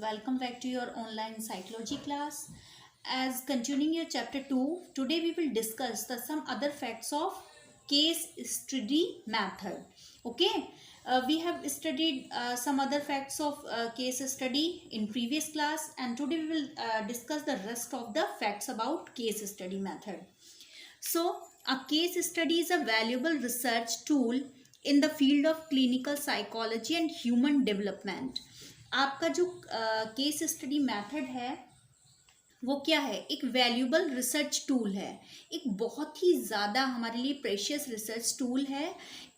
welcome back to your online psychology class. As continuing your chapter 2, today we will discuss some other facts of case study method. Okay, we have studied some other facts of case study in previous class, and today we will discuss the rest of the facts about case study method. So, a case study is a valuable research tool in the field of clinical psychology and human development. आपका जो case study method है वो क्या है? एक valuable research tool है, एक बहुत ही ज़्यादा हमारे लिए प्रेशियस रिसर्च टूल है।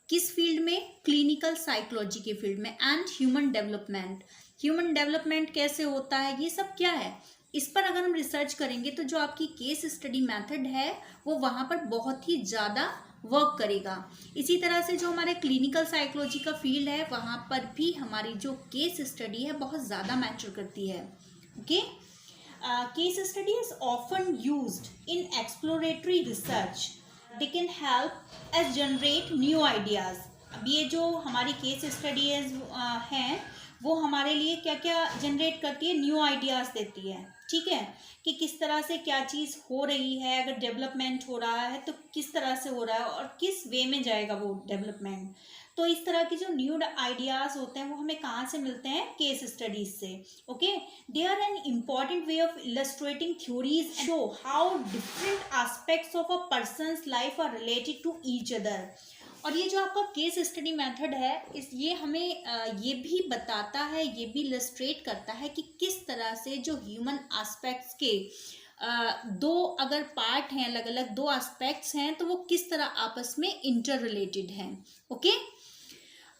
किस फील्ड में? क्लिनिकल साइकोलॉजी के फील्ड में and human development. Human development कैसे होता है, ये सब क्या है, इस पर अगर हम रिसर्च करेंगे तो जो आपकी केस स्टडी मेथड है वो वहाँ पर बहुत ही ज़्यादा वर्क करेगा। इसी तरह से जो हमारे क्लिनिकल साइकोलॉजी का फील्ड है वहाँ पर भी हमारी जो केस स्टडी है बहुत ज़्यादा मैटर करती है। Okay, case study is often used in exploratory research. They can help us generate new ideas. अब ये जो हमारी केस स्टडी है वो हमारे लिए क्या क्या जनरेट करती है? न्यू आइडियाज़ देती है। ठीक है, कि किस तरह से क्या चीज़ हो रही है, अगर डेवलपमेंट हो रहा है तो किस तरह से हो रहा है और किस वे में जाएगा वो डेवलपमेंट। तो इस तरह के जो न्यू आइडियाज़ होते हैं वो हमें कहाँ से मिलते हैं? केस स्टडीज से। Okay, they are an important way of illustrating theories show how different aspects of a person's life are related to each other. और ये जो आपका केस स्टडी मेथड है ये हमें ये भी बताता है, ये भी इलस्ट्रेट करता है कि किस तरह से जो ह्यूमन एस्पेक्ट्स के दो अगर पार्ट हैं, अलग अलग दो एस्पेक्ट्स हैं, तो वो किस तरह आपस में इंटर रिलेटेड हैं। ओके,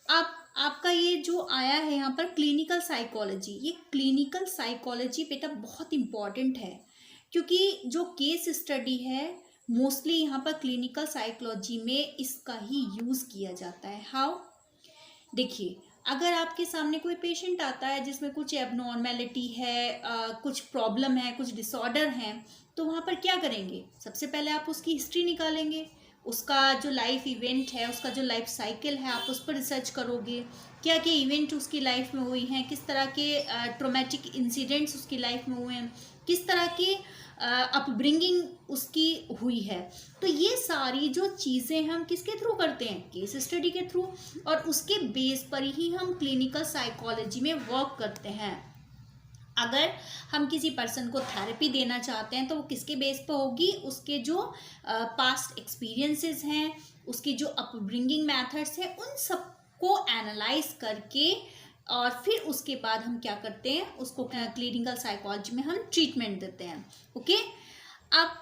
आपका ये जो आया है यहाँ पर क्लिनिकल साइकोलॉजी, ये क्लिनिकल साइकोलॉजी बेटा बहुत इम्पॉर्टेंट है, क्योंकि जो केस स्टडी है मोस्टली यहाँ पर क्लिनिकल साइकोलॉजी में इसका ही यूज़ किया जाता है। हाउ? देखिए, अगर आपके सामने कोई पेशेंट आता है जिसमें कुछ एबनॉर्मेलिटी है, कुछ प्रॉब्लम है, कुछ डिसऑर्डर है, तो वहाँ पर क्या करेंगे? सबसे पहले आप उसकी हिस्ट्री निकालेंगे, उसका जो लाइफ इवेंट है, उसका जो लाइफ साइकिल है, आप उस पर रिसर्च करोगे। क्या क्या इवेंट उसकी लाइफ में हुई हैं, किस तरह के ट्रॉमेटिक इंसिडेंट्स उसकी लाइफ में हुए हैं, किस तरह के अपब्रिंगिंग उसकी हुई है। तो ये सारी जो चीज़ें हम किसके थ्रू करते हैं? केस स्टडी के थ्रू। और उसके बेस पर ही हम क्लिनिकल साइकोलॉजी में वर्क करते हैं। अगर हम किसी पर्सन को थेरेपी देना चाहते हैं तो वो किसके बेस पर होगी? उसके जो पास्ट एक्सपीरियंसेस हैं, उसकी जो अपब्रिंगिंग मेथड्स हैं, उन सबको एनालाइज करके और फिर उसके बाद हम क्या करते हैं? उसको क्लिनिकल साइकोलॉजी में हम ट्रीटमेंट देते हैं। ओके, अब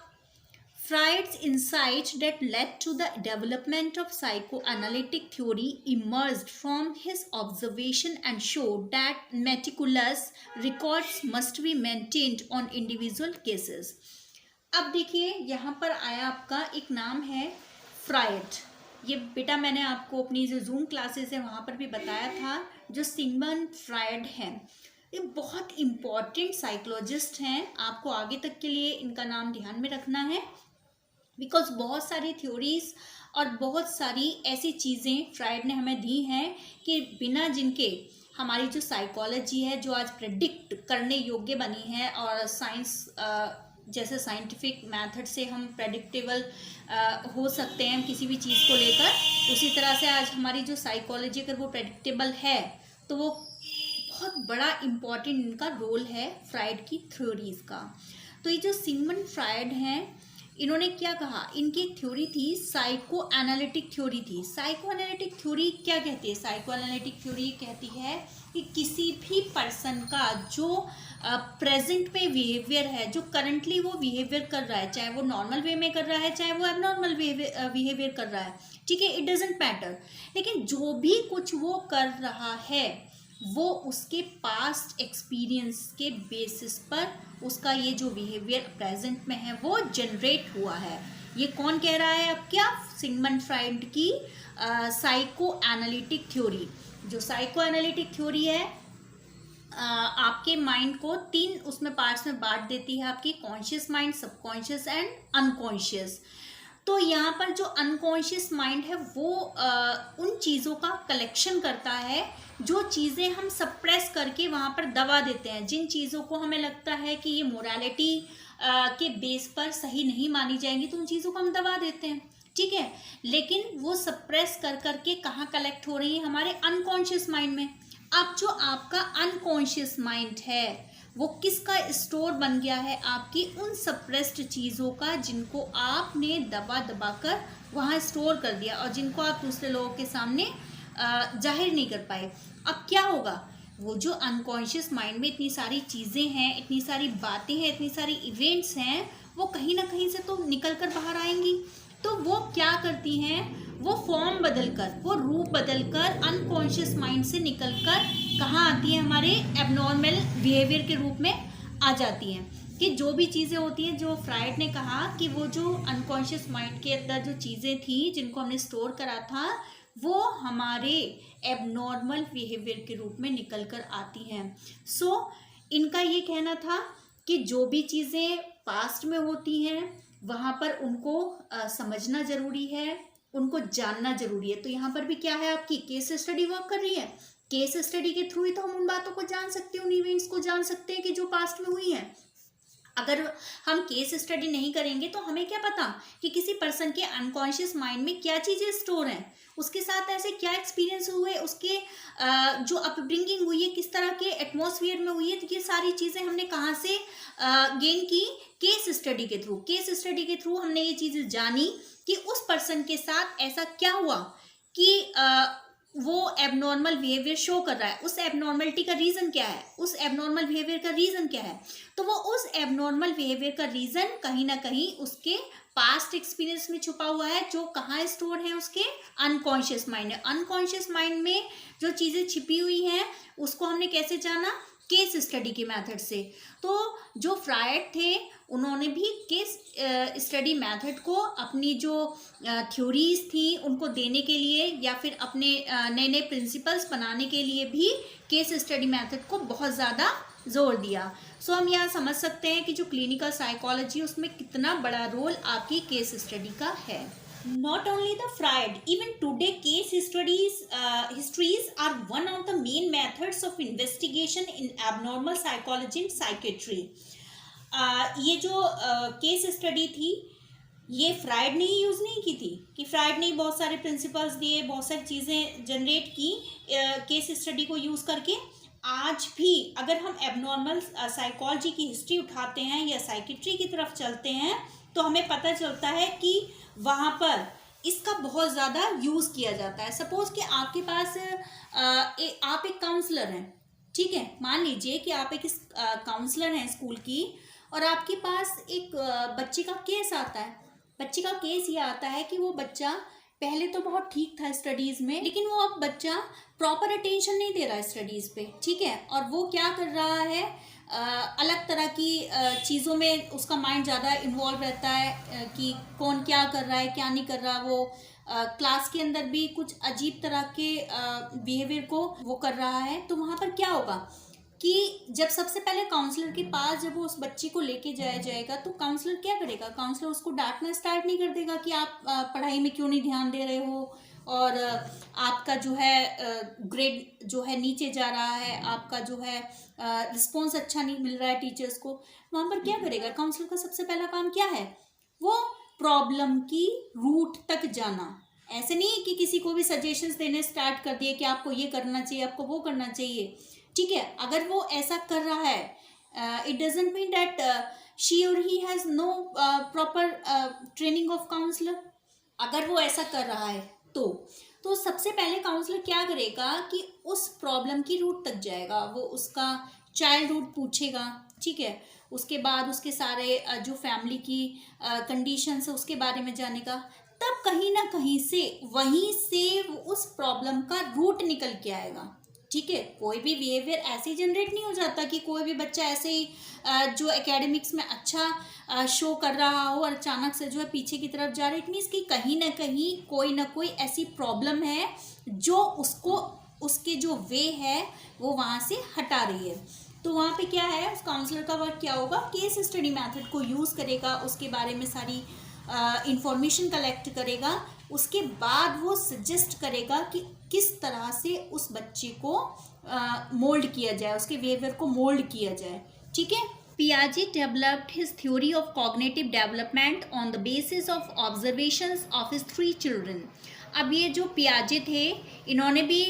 Freud's insight that led to the development of psychoanalytic theory emerged from his observation and showed that meticulous records must be maintained on individual cases. अब देखिए, यहाँ पर आया आपका एक नाम है फ्रायड। ये बेटा मैंने आपको अपनी जो जूम क्लासेस है वहाँ पर भी बताया था। जो सिगमंड फ्रायड हैं ये बहुत इम्पॉर्टेंट साइकोलॉजिस्ट हैं, आपको आगे तक के लिए इनका नाम ध्यान में रखना है, बिकॉज बहुत सारी थ्योरीज और बहुत सारी ऐसी चीज़ें फ्रायड ने हमें दी हैं कि बिना जिनके हमारी जो साइकोलॉजी है जो आज प्रेडिक्ट करने योग्य बनी है और साइंस जैसे साइंटिफिक मेथड से हम प्रेडिक्टेबल हो सकते हैं किसी भी चीज़ को लेकर, उसी तरह से आज हमारी जो साइकोलॉजी अगर वो प्रेडिक्टेबल है तो वो बहुत बड़ा इम्पॉर्टेंट इनका रोल है फ्रायड की थ्योरीज का। तो ये जो सिगमंड फ्रायड हैं इन्होंने क्या कहा? इनकी थ्योरी थी साइको एनालिटिक थ्योरी थी। साइको एनालिटिक थ्योरी क्या कहती है? साइको एनालिटिक थ्योरी कहती है कि किसी भी पर्सन का जो प्रेजेंट में बिहेवियर है, जो करंटली वो बिहेवियर कर रहा है, चाहे वो नॉर्मल वे में कर रहा है चाहे वो एबनॉर्मल बिहेवियर कर रहा है, ठीक है, इट डजेंट मैटर, लेकिन जो भी कुछ वो कर रहा है वो उसके पास्ट एक्सपीरियंस के बेसिस पर उसका ये जो बिहेवियर प्रेजेंट में है वो जनरेट हुआ है। ये कौन कह रहा है? अब क्या? सिगमंड फ्रायड की साइको एनालिटिक थ्योरी। जो साइको एनालिटिक थ्योरी है आपके माइंड को तीन उसमें पार्ट्स में बांट देती है, आपकी conscious mind, subconscious and unconscious. तो यहाँ पर जो अनकॉन्शियस माइंड है वो उन चीज़ों का कलेक्शन करता है जो चीज़ें हम सप्रेस करके वहाँ पर दबा देते हैं। जिन चीज़ों को हमें लगता है कि ये मोरालिटी के बेस पर सही नहीं मानी जाएंगी तो उन चीज़ों को हम दबा देते हैं, ठीक है। लेकिन वो सप्रेस कर करके कहाँ कलेक्ट हो रही है? हमारे अनकॉन्शियस माइंड में। अब जो आपका अनकॉन्शियस माइंड है वो किसका स्टोर बन गया है? आपकी उन सप्रेस्ड चीज़ों का जिनको आपने दबा दबा कर वहाँ स्टोर कर दिया और जिनको आप दूसरे लोगों के सामने जाहिर नहीं कर पाए। अब क्या होगा? वो जो अनकॉन्शियस माइंड में इतनी सारी चीज़ें हैं, इतनी सारी बातें हैं, इतनी सारी इवेंट्स हैं, वो कहीं ना कहीं से तो निकल कर बाहर आएंगी। तो वो क्या करती हैं? वो फॉर्म बदलकर, वो रूप बदलकर अनकॉन्शियस माइंड से निकलकर कहाँ आती है? हमारे एबनॉर्मल बिहेवियर के रूप में आ जाती हैं। कि जो भी चीज़ें होती हैं, जो फ्रायड ने कहा कि वो जो अनकॉन्शियस माइंड के अंदर जो चीज़ें थी जिनको हमने स्टोर करा था वो हमारे एबनॉर्मल बिहेवियर के रूप में निकल कर आती हैं। सो इनका ये कहना था कि जो भी चीज़ें पास्ट में होती हैं वहाँ पर उनको समझना ज़रूरी है, उनको जानना ज़रूरी है। तो यहाँ पर भी क्या है? आपकी केस स्टडी वर्क कर रही है। केस स्टडी के थ्रू ही तो हम उन बातों को जान सकते हैं, उन इवेंट्स को जान सकते हैं कि जो पास्ट में हुई हैं। अगर हम केस स्टडी नहीं करेंगे तो हमें क्या पता कि किसी पर्सन के अनकॉन्शियस माइंड में क्या चीज़ें स्टोर हैं, उसके साथ ऐसे क्या एक्सपीरियंस हुए, उसके जो अपब्रिंगिंग हुई है, किस तरह के एटमॉस्फेयर में हुई है। तो ये सारी चीज़ें हमने कहाँ से गेन की? केस स्टडी के थ्रू। केस स्टडी के थ्रू हमने ये चीज़ें जानी कि उस पर्सन के साथ ऐसा क्या हुआ कि वो एबनॉर्मल बिहेवियर शो कर रहा है। उस एबनॉर्मलिटी का रीज़न क्या है? उस एबनॉर्मल बिहेवियर का रीज़न क्या है? तो वो उस एबनॉर्मल बिहेवियर का रीज़न कहीं ना कहीं उसके पास्ट एक्सपीरियंस में छुपा हुआ है, जो कहाँ स्टोर है? उसके अनकॉन्शियस माइंड है। अनकॉन्शियस माइंड में जो चीज़ें छिपी हुई हैं उसको हमने कैसे जाना? केस स्टडी के मेथड से। तो जो फ्रायड थे उन्होंने भी केस स्टडी मेथड को अपनी जो थ्योरीज थी उनको देने के लिए या फिर अपने नए नए प्रिंसिपल्स बनाने के लिए भी केस स्टडी मेथड को बहुत ज़्यादा जोर दिया। सो हम यहाँ समझ सकते हैं कि जो क्लिनिकल साइकोलॉजी उसमें कितना बड़ा रोल आपकी केस स्टडी का है। Not only the Freud, even today case histories are one of the main methods of investigation in abnormal psychology and psychiatry. ये जो केस स्टडी थी ये फ्रायड ने ही यूज़ नहीं की थी कि फ्रायड ने बहुत सारे प्रिंसिपल्स दिए, बहुत सारी चीज़ें जनरेट की केस स्टडी को यूज़ करके। आज भी अगर हम एबनॉर्मल साइकोलॉजी की हिस्ट्री उठाते हैं या साइकिट्री की तरफ चलते हैं तो हमें पता चलता है कि वहाँ पर इसका बहुत ज़्यादा यूज़ किया जाता है। सपोज़ कि आपके पास आप एक काउंसलर हैं, ठीक है। मान लीजिए कि आप एक काउंसलर हैं स्कूल की और आपके पास एक बच्चे का केस आता है। बच्चे का केस ये आता है कि वो बच्चा पहले तो बहुत ठीक था स्टडीज़ में, लेकिन वो अब बच्चा प्रॉपर अटेंशन नहीं दे रहा है स्टडीज़ पे, ठीक है। और वो क्या कर रहा है, अलग तरह की चीज़ों में उसका माइंड ज़्यादा इन्वॉल्व रहता है कि कौन क्या कर रहा है क्या नहीं कर रहा। वो क्लास के अंदर भी कुछ अजीब तरह के बिहेवियर को वो कर रहा है। तो वहाँ पर क्या होगा कि जब सबसे पहले काउंसलर के पास जब वो उस बच्चे को लेके जाया जाएगा तो काउंसलर क्या करेगा? काउंसलर उसको डांटना स्टार्ट नहीं कर देगा कि आप पढ़ाई में क्यों नहीं ध्यान दे रहे हो और आपका जो है ग्रेड जो है नीचे जा रहा है, आपका जो है रिस्पॉन्स अच्छा नहीं मिल रहा है टीचर्स को। वहाँ पर क्या करेगा काउंसलर का? सबसे पहला काम क्या है? वो प्रॉब्लम की रूट तक जाना। ऐसे नहीं कि किसी को भी सजेशंस देने स्टार्ट कर दिए कि आपको ये करना चाहिए, आपको वो करना चाहिए, ठीक है। अगर वो ऐसा कर रहा है it doesn't mean that she or he has no proper training of counsellor. अगर वो ऐसा कर रहा है तो सबसे पहले काउंसलर क्या करेगा कि उस प्रॉब्लम की रूट तक जाएगा। वो उसका चाइल्डहुड पूछेगा, ठीक है। उसके बाद उसके सारे जो फैमिली की कंडीशंस है उसके बारे में जानेगा। तब कहीं ना कहीं से वहीं से उस प्रॉब्लम का रूट निकल के आएगा, ठीक है। कोई भी बिहेवियर ऐसे ही जनरेट नहीं हो जाता कि कोई भी बच्चा ऐसे ही जो एकेडमिक्स में अच्छा शो कर रहा हो और अचानक से जो है पीछे की तरफ जा रहा है। इट मीन्स कि कहीं ना कोई ऐसी प्रॉब्लम है जो उसको उसके जो वे है वो वहाँ से हटा रही है। तो वहाँ पे क्या है, उस काउंसलर का वर्क क्या होगा? केस स्टडी मेथड को यूज़ करेगा, उसके बारे में सारी इंफॉर्मेशन कलेक्ट करेगा, उसके बाद वो सजेस्ट करेगा कि किस तरह से उस बच्चे को मोल्ड किया जाए, उसके बिहेवियर को मोल्ड किया जाए। ठीक है। Piaget developed his theory of cognitive development on the basis of observations of his 3 children. अब ये जो पियाजे थे, इन्होंने भी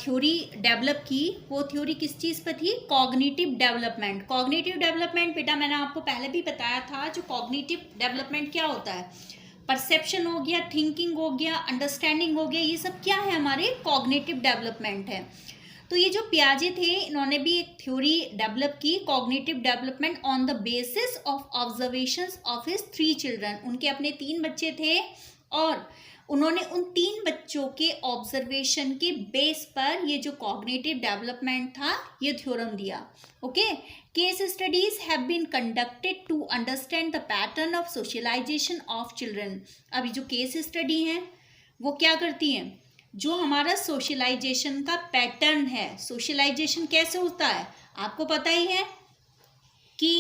थ्योरी डेवलप की। वो थ्योरी किस चीज़ पर थी? Cognitive development. कॉग्निटिव डेवलपमेंट बेटा मैंने आपको पहले भी बताया था, जो कॉग्निटिव डेवलपमेंट क्या होता है? परसेप्शन हो गया, थिंकिंग हो गया, अंडरस्टैंडिंग हो गया, ये सब क्या है? हमारे कॉग्निटिव डेवलपमेंट है। तो ये जो पियाजे थे, इन्होंने भी एक थ्योरी डेवलप की, cognitive development on the basis of observations of his 3 children. उनके अपने 3 बच्चे थे और उन्होंने उन 3 बच्चों के ऑब्जर्वेशन के बेस पर ये जो कॉग्निटिव डेवलपमेंट था, ये थ्योरम दिया। Okay. Case studies have been conducted to understand the pattern of socialisation of children. अभी जो केस स्टडी हैं वो क्या करती हैं? जो हमारा सोशलाइजेशन का पैटर्न है, सोशलाइजेशन कैसे होता है आपको पता ही है कि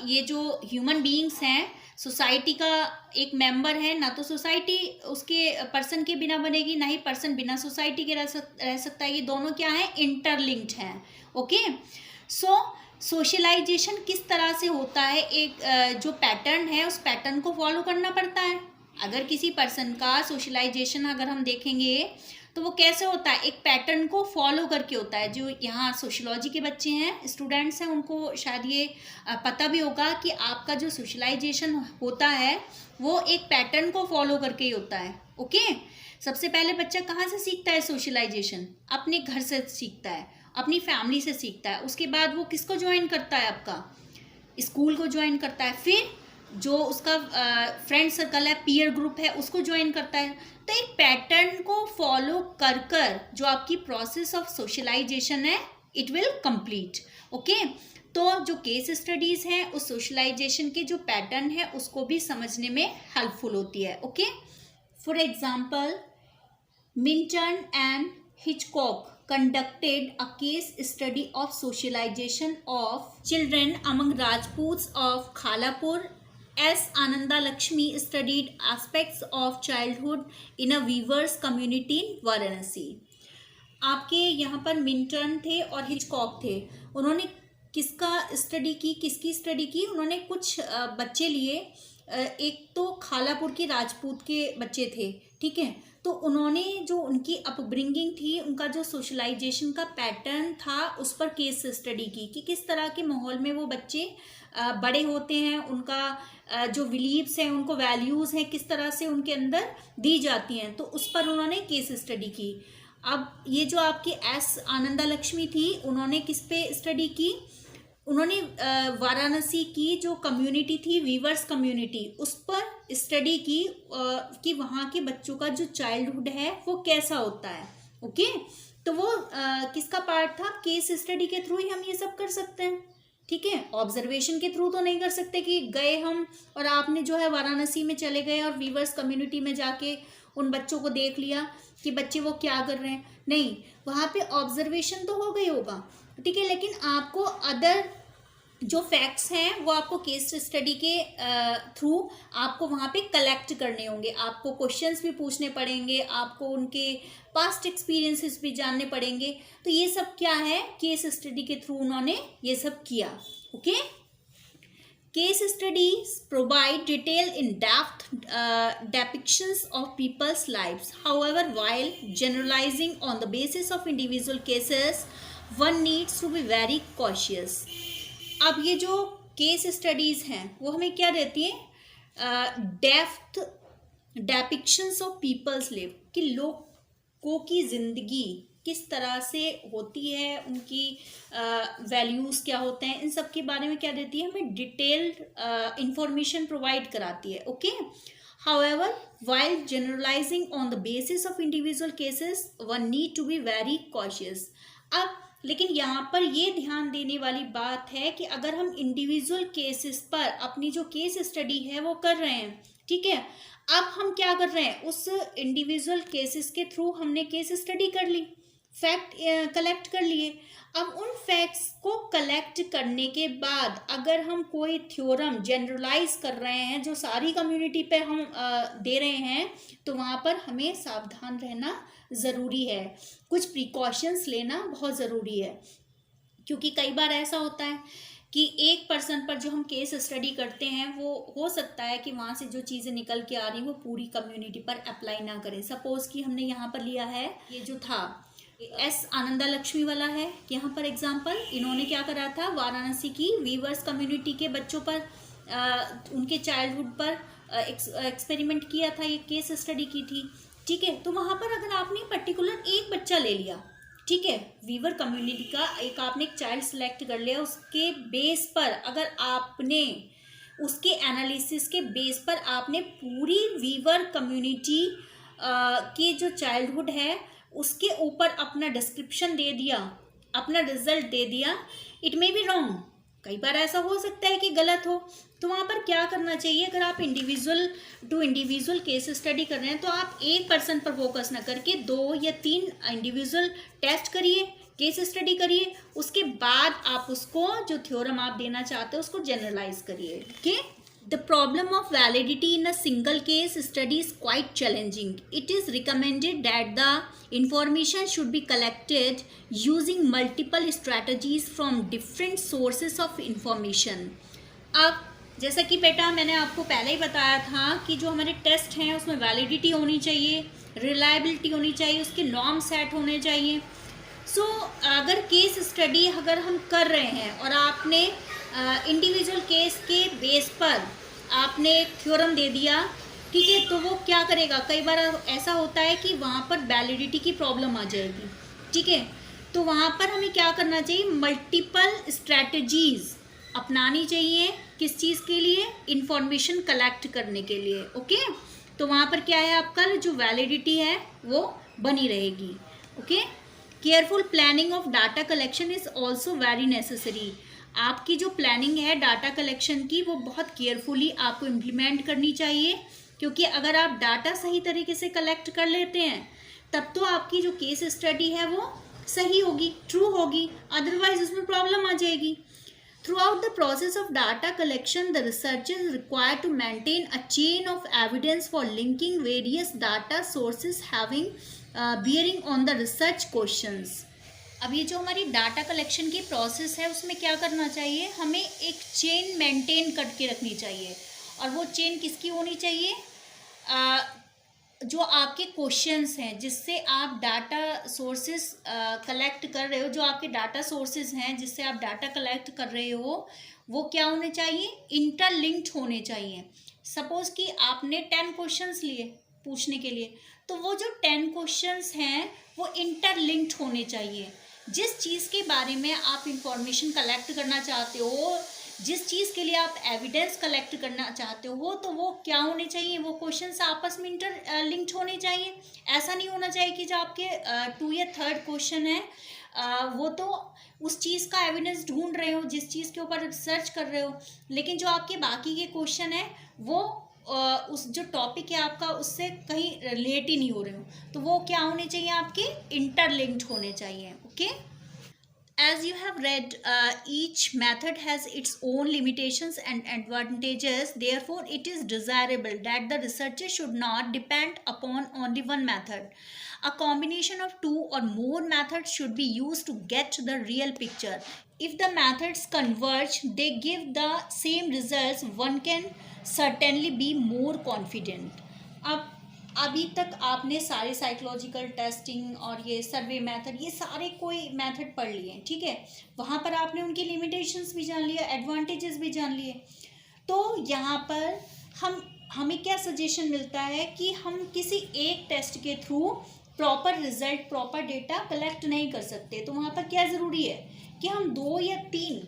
ये जो ह्यूमन बीइंग्स हैं, सोसाइटी का एक मेंबर है। ना तो सोसाइटी उसके पर्सन के बिना बनेगी, ना ही पर्सन बिना सोसाइटी के रह सकता है। ये दोनों क्या है? इंटरलिंक्ड हैं। ओके। सो सोशलाइजेशन किस तरह से होता है? एक जो पैटर्न है, उस पैटर्न को फॉलो करना पड़ता है। अगर किसी पर्सन का सोशलाइजेशन अगर हम देखेंगे तो वो कैसे होता है? एक पैटर्न को फॉलो करके होता है। जो यहाँ सोशियोलॉजी के बच्चे हैं, स्टूडेंट्स हैं, उनको शायद ये पता भी होगा कि आपका जो सोशलाइजेशन होता है वो एक पैटर्न को फॉलो करके ही होता है। ओके। सबसे पहले बच्चा कहाँ से सीखता है सोशलाइजेशन? अपने घर से सीखता है, अपनी फैमिली से सीखता है। उसके बाद वो किसको ज्वाइन करता है? आपका स्कूल को ज्वाइन करता है। फिर जो उसका फ्रेंड सर्कल है, पीयर ग्रुप है, उसको ज्वाइन करता है। तो एक पैटर्न को फॉलो कर कर जो आपकी प्रोसेस ऑफ सोशलाइजेशन है, इट विल कंप्लीट। ओके। तो जो केस स्टडीज़ हैं, उस सोशलाइजेशन के जो पैटर्न है उसको भी समझने में हेल्पफुल होती है। Okay. For example, Minton and Hitchcock conducted a case study of socialization of children among Rajputs of Khalapur. S. Ananda Lakshmi studied aspects of childhood in a weavers community in Varanasi. आपके यहाँ पर मिंटन थे और Hitchcock थे। उन्होंने किसका study की? किसकी स्टडी की? उन्होंने कुछ बच्चे लिए। एक तो खालापुर के राजपूत के बच्चे थे। ठीक है। तो उन्होंने जो उनकी अपब्रिंगिंग थी, उनका जो सोशलाइजेशन का पैटर्न था, उस पर केस स्टडी की कि किस तरह के माहौल में वो बच्चे बड़े होते हैं, उनका जो बिलीव्स हैं, उनको वैल्यूज़ हैं, किस तरह से उनके अंदर दी जाती हैं। तो उस पर उन्होंने केस स्टडी की। अब ये जो आपकी एस आनंदा लक्ष्मी थी, उन्होंने किस पे स्टडी की? उन्होंने वाराणसी की जो कम्युनिटी थी, वीवर्स कम्युनिटी, उस पर स्टडी की कि वहाँ के बच्चों का जो चाइल्डहुड है वो कैसा होता है। ओके। तो वो किसका पार्ट था? केस स्टडी के थ्रू ही हम ये सब कर सकते हैं। ठीक है। ऑब्जर्वेशन के थ्रू तो नहीं कर सकते कि गए हम और आपने जो है वाराणसी में चले गए और वीवर्स कम्युनिटी में जाके उन बच्चों को देख लिया कि बच्चे वो क्या कर रहे हैं। नहीं, वहाँ पे ऑब्जर्वेशन तो हो गई होगा। ठीक है। लेकिन आपको अदर जो फैक्ट्स हैं वो आपको केस स्टडी के थ्रू आपको वहाँ पे कलेक्ट करने होंगे। आपको क्वेश्चंस भी पूछने पड़ेंगे, आपको उनके पास्ट एक्सपीरियंसेस भी जानने पड़ेंगे। तो ये सब क्या है? केस स्टडी के थ्रू उन्होंने ये सब किया। Okay. Case studies provide detail in depth depictions of people's lives. However, while generalizing on the basis of individual cases, one needs to be very cautious. अब ये जो केस स्टडीज़ हैं वो हमें क्या देती हैं? डेप्थ डेपिक्शंस ऑफ पीपल्स लिव, कि लोगों की ज़िंदगी किस तरह से होती है, उनकी वैल्यूज़ क्या होते हैं, इन सब के बारे में क्या देती है? हमें डिटेल्ड इंफॉर्मेशन प्रोवाइड कराती है। Okay. However, while generalizing on the basis of individual cases, one need to be very cautious. अब लेकिन यहाँ पर ये ध्यान देने वाली बात है कि अगर हम इंडिविजुअल केसेस पर अपनी जो केस स्टडी है वो कर रहे हैं, ठीक है, अब हम क्या कर रहे हैं? उस इंडिविजुअल केसेस के थ्रू हमने केस स्टडी कर ली, फैक्ट कलेक्ट कर लिए। अब उन फैक्ट्स को कलेक्ट करने के बाद अगर हम कोई थ्योरम जनरलाइज कर रहे हैं जो सारी कम्युनिटी पे हम दे रहे हैं, तो वहाँ पर हमें सावधान रहना ज़रूरी है, कुछ प्रिकॉशंस लेना बहुत ज़रूरी है। क्योंकि कई बार ऐसा होता है कि एक पर्सन पर जो हम केस स्टडी करते हैं वो हो सकता है कि वहाँ से जो चीज़ें निकल के आ रही हैं वो पूरी कम्युनिटी पर अप्लाई ना करें। सपोज कि हमने यहाँ पर लिया है, ये जो था एस आनंदा लक्ष्मी वाला है यहाँ पर एग्जाम्पल, इन्होंने क्या करा था, वाराणसी की वीवर्स कम्युनिटी के बच्चों पर उनके चाइल्डहुड पर एक्सपेरिमेंट किया था, ये केस स्टडी की थी। ठीक है, तो वहाँ पर अगर आपने पर्टिकुलर एक बच्चा ले लिया, ठीक है, वीवर कम्युनिटी का एक आपने एक चाइल्ड सेलेक्ट कर लिया, उसके बेस पर अगर आपने उसके एनालिसिस के बेस पर आपने पूरी वीवर कम्युनिटी के जो चाइल्डहुड है उसके ऊपर अपना डिस्क्रिप्शन दे दिया, अपना रिजल्ट दे दिया, इट मे बी रॉन्ग, कई बार ऐसा हो सकता है कि गलत हो। तो वहाँ पर क्या करना चाहिए, अगर आप individual to individual case study कर रहे हैं तो आप एक पर्सन पर फोकस ना करके 2 या 3 इंडिविजुअल टेस्ट करिए, केस स्टडी करिए, उसके बाद आप उसको जो थ्योरम आप देना चाहते हो उसको जनरलाइज करिए। Okay, The problem of validity in a single case study is quite challenging. It is recommended that the information should be collected using multiple strategies from different sources of information. अब जैसा कि बेटा मैंने आपको पहले ही बताया था कि जो हमारे टेस्ट हैं उसमें वैलिडिटी होनी चाहिए, रिलायबिलिटी होनी चाहिए, उसके नॉर्म सेट होने चाहिए। सो अगर केस स्टडी अगर हम कर रहे हैं और आपने इंडिविजुअल केस के बेस पर आपने एक थ्योरम दे दिया, ठीक है, तो वो क्या करेगा, कई बार ऐसा होता है कि वहाँ पर वैलिडिटी की प्रॉब्लम आ जाएगी। ठीक है, तो वहाँ पर हमें क्या करना चाहिए, मल्टीपल स्ट्रैटेजीज अपनानी चाहिए, किस चीज़ के लिए, इंफॉर्मेशन कलेक्ट करने के लिए। ओके, तो वहाँ पर क्या है, आपका जो वैलिडिटी है वो बनी रहेगी। Okay, careful planning of data collection is also very necessary. आपकी जो प्लानिंग है डाटा कलेक्शन की वो बहुत केयरफुली आपको इम्प्लीमेंट करनी चाहिए, क्योंकि अगर आप डाटा सही तरीके से कलेक्ट कर लेते हैं तब तो आपकी जो केस स्टडी है वो सही होगी, ट्रू होगी, अदरवाइज उसमें प्रॉब्लम आ जाएगी। Throughout the process of data collection, the researcher is required to maintain a chain of evidence for linking various data sources having bearing on the research questions. अब ये जो हमारी डाटा कलेक्शन की process है उसमें क्या करना चाहिए, हमें एक चेन मेंटेन करके रखनी चाहिए, और वो चेन किसकी होनी चाहिए, जो आपके क्वेश्चंस हैं जिससे आप डाटा सोर्सेस कलेक्ट कर रहे हो, जो आपके डाटा सोर्सेस हैं जिससे आप डाटा कलेक्ट कर रहे हो वो क्या होने चाहिए, इंटरलिंक्ड होने चाहिए। सपोज कि आपने 10 क्वेश्चंस लिए पूछने के लिए, तो वो जो 10 क्वेश्चंस हैं वो इंटरलिंक्ड होने चाहिए। जिस चीज़ के बारे में आप इंफॉर्मेशन कलेक्ट करना चाहते हो, जिस चीज़ के लिए आप एविडेंस कलेक्ट करना चाहते हो, तो वो क्या होने चाहिए, वो क्वेश्चंस आपस में इंटरलिंक्ड होने चाहिए। ऐसा नहीं होना चाहिए कि जो आपके 2 या 3rd क्वेश्चन है वो तो उस चीज़ का एविडेंस ढूंढ रहे हो, जिस चीज़ के ऊपर रिसर्च कर रहे हो, लेकिन जो आपके बाकी के क्वेश्चन है वो उस जो टॉपिक है आपका उससे कहीं रिलेट ही नहीं हो रहे हो, तो वो क्या होने चाहिए, आपके इंटरलिंक्ड होने चाहिए। Okay, as you have read, each method has its own limitations and advantages. Therefore, it is desirable that the researcher should not depend upon only one method. A combination of 2 or more methods should be used to get the real picture. If the methods converge, they give the same results. One can certainly be more confident. अब अभी तक आपने सारे psychological testing और ये survey method, ये सारे कोई मेथड पढ़ लिए, ठीक है, वहाँ पर आपने उनकी लिमिटेशंस भी जान लिया, एडवांटेजेस भी जान लिए। तो यहाँ पर हमें क्या सजेशन मिलता है कि हम किसी एक टेस्ट के through proper result, proper data collect नहीं कर सकते। तो वहाँ पर क्या ज़रूरी है कि हम 2 या 3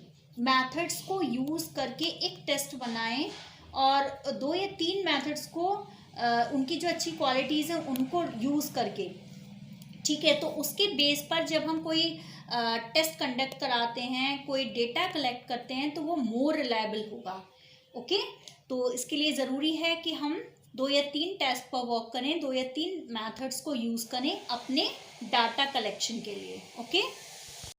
मेथड्स को यूज़ करके एक टेस्ट बनाएं, और 2 या 3 मेथड्स को उनकी जो अच्छी क्वालिटीज़ हैं उनको यूज़ करके, ठीक है, तो उसके बेस पर जब हम कोई टेस्ट कंडक्ट कराते हैं, कोई डेटा कलेक्ट करते हैं, तो वो मोर रिलायबल होगा। ओके, तो इसके लिए ज़रूरी है कि हम 2 या 3 टेस्ट पर वर्क करें, 2 या 3 मेथड्स को यूज़ करें अपने डाटा कलेक्शन के लिए. ओके.